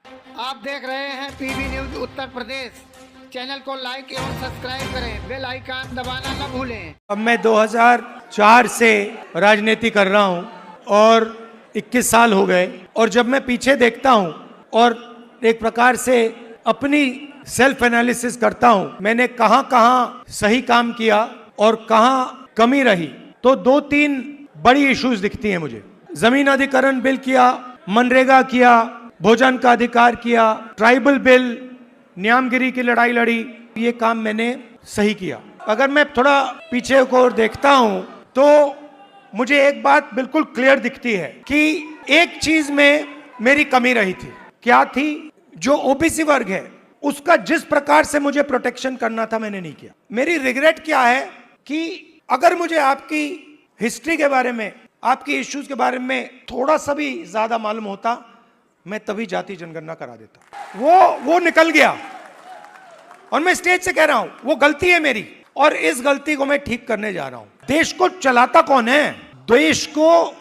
आप देख रहे हैं PB news Uttar Pradesh. Channel को लाइक एवं सब्सक्राइब करें, बेल आइकन दबाना न भूलें। अब मैं 2004 से राजनीति कर रहा हूं और 21 साल हो गए। और जब मैं पीछे देखता हूं और एक प्रकार से अपनी सेल्फ एनालिसिस करता हूं, मैंने कहां कहां सही काम किया और कहां कमी रही, तो 2-3 बड़ी इश्यूज दिखती हैं मुझे। जमीन अधिग्रहण बिल किया, मनरेगा किया, भोजन का अधिकार किया, ट्राइबल बिल, न्यामगिरी की लड़ाई लड़ी, ये काम मैंने सही किया। अगर मैं थोड़ा पीछे को देखता हूं तो मुझे एक बात बिल्कुल क्लियर दिखती है कि एक चीज में मेरी कमी रही थी। क्या थी? जो ओबीसी वर्ग है उसका जिस प्रकार से मुझे प्रोटेक्शन करना था, मैंने नहीं किया। मेरी रिग्रेट क्या है कि अगर मुझे आपकी हिस्ट्री के बारे में, आपकी इश्यूज के बारे में थोड़ा सा भी ज्यादा मालूम होता, मैं तभी जाति जनगणना करा देता। वो निकल गया और मैं स्टेज से कह रहा हूं वो गलती है मेरी और इस गलती को मैं ठीक करने जा रहा हूं। देश को चलाता कौन है? देश को,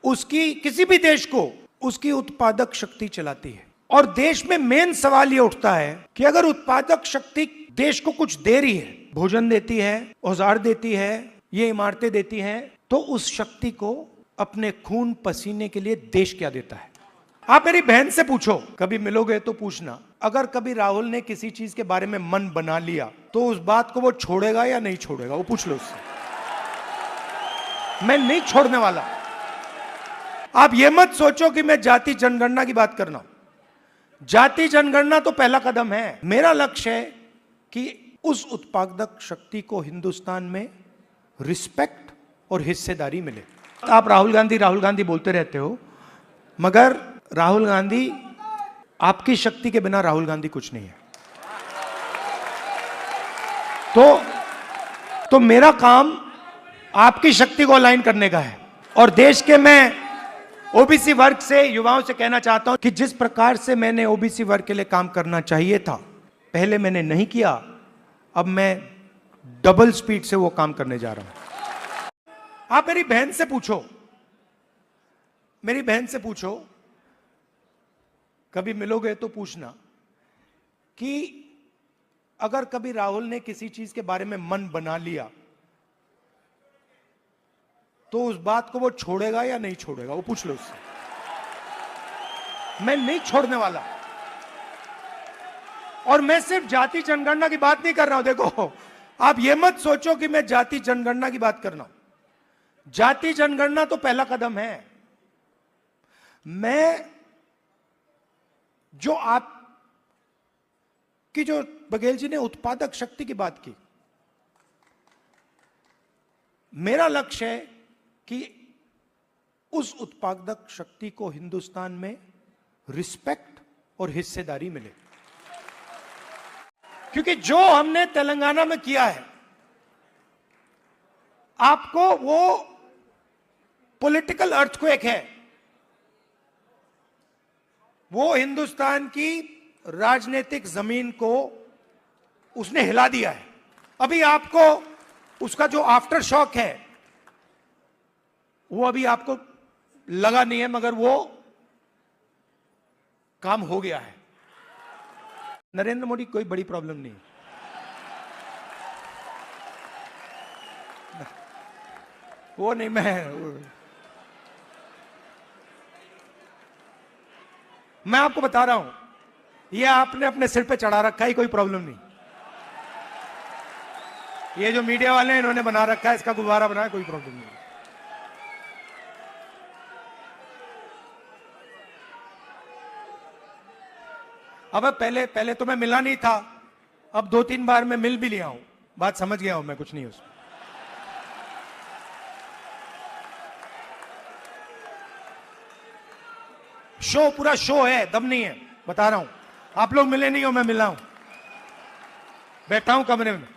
उसकी, किसी भी देश को उसकी उत्पादक शक्ति चलाती है। और देश में मेन सवाल ये उठता है कि अगर उत्पादक शक्ति देश को कुछ दे रही है, भोजन देती है, औजार देती है, ये इमारतें देती हैं, तो उस शक्ति को अपने खून पसीने के लिए देश क्या देता है? आप मेरी बहन से पूछो, कभी मिलोगे तो पूछना, अगर कभी राहुल ने किसी चीज के बारे में मन बना लिया तो उस बात को वो छोड़ेगा या नहीं छोड़ेगा? वो पूछ लो उससे। मैं नहीं छोड़ने वाला। आप ये मत सोचो कि मैं जाति जनगणना की बात करना हूं। जाति जनगणना तो पहला कदम है। मेरा लक्ष्य है कि उस उत्पादक शक्ति को हिंदुस्तान में रिस्पेक्ट और हिस्सेदारी मिले। आप राहुल गांधी बोलते रहते हो, मगर राहुल गांधी, आपकी शक्ति के बिना राहुल गांधी कुछ नहीं है। तो मेरा काम आपकी शक्ति को अलाइन करने का है। और देश के, मैं ओबीसी वर्ग से, युवाओं से कहना चाहता हूं कि जिस प्रकार से मैंने ओबीसी वर्ग के लिए काम करना चाहिए था, पहले मैंने नहीं किया, अब मैं डबल स्पीड से वो काम करने जा रहा हूं। आप मेरी बहन से पूछो, कभी मिलोगे तो पूछना कि अगर कभी राहुल ने किसी चीज के बारे में मन बना लिया तो उस बात को वो छोड़ेगा या नहीं छोड़ेगा? वो पूछ लो उससे। मैं नहीं छोड़ने वाला। और मैं सिर्फ जाति जनगणना की बात नहीं कर रहा हूं। देखो, आप ये मत सोचो कि मैं जाति जनगणना की बात कर रहा हूं। जाति जनगणना तो पहला कदम है। मैं जो आपकी, जो बघेल जी ने उत्पादक शक्ति की बात की, मेरा लक्ष्य है कि उस उत्पादक शक्ति को हिंदुस्तान में रिस्पेक्ट और हिस्सेदारी मिले। क्योंकि जो हमने तेलंगाना में किया है, आपको वो पॉलिटिकल अर्थक्वेक है, वो हिंदुस्तान की राजनीतिक जमीन को उसने हिला दिया है। अभी आपको उसका जो आफ्टर शॉक है वो अभी आपको लगा नहीं है, मगर वो काम हो गया है। नरेंद्र मोदी कोई बड़ी प्रॉब्लम नहीं, वो नहीं। मैं आपको बता रहा हूं, ये आपने अपने सिर पे चढ़ा रखा है, कोई प्रॉब्लम नहीं। ये जो मीडिया वाले हैं, इन्होंने बना रखा है, इसका गुब्बारा बनाया, कोई प्रॉब्लम नहीं। अब पहले तो मैं मिला नहीं था, अब 2-3 बार मैं मिल भी लिया हूं, बात समझ गया हूं मैं, कुछ नहीं उसमें। पूरा शो है, दम नहीं है, बता रहा हूं। आप लोग मिले नहीं हो, मैं मिला हूं, बैठा हूं कमरे में।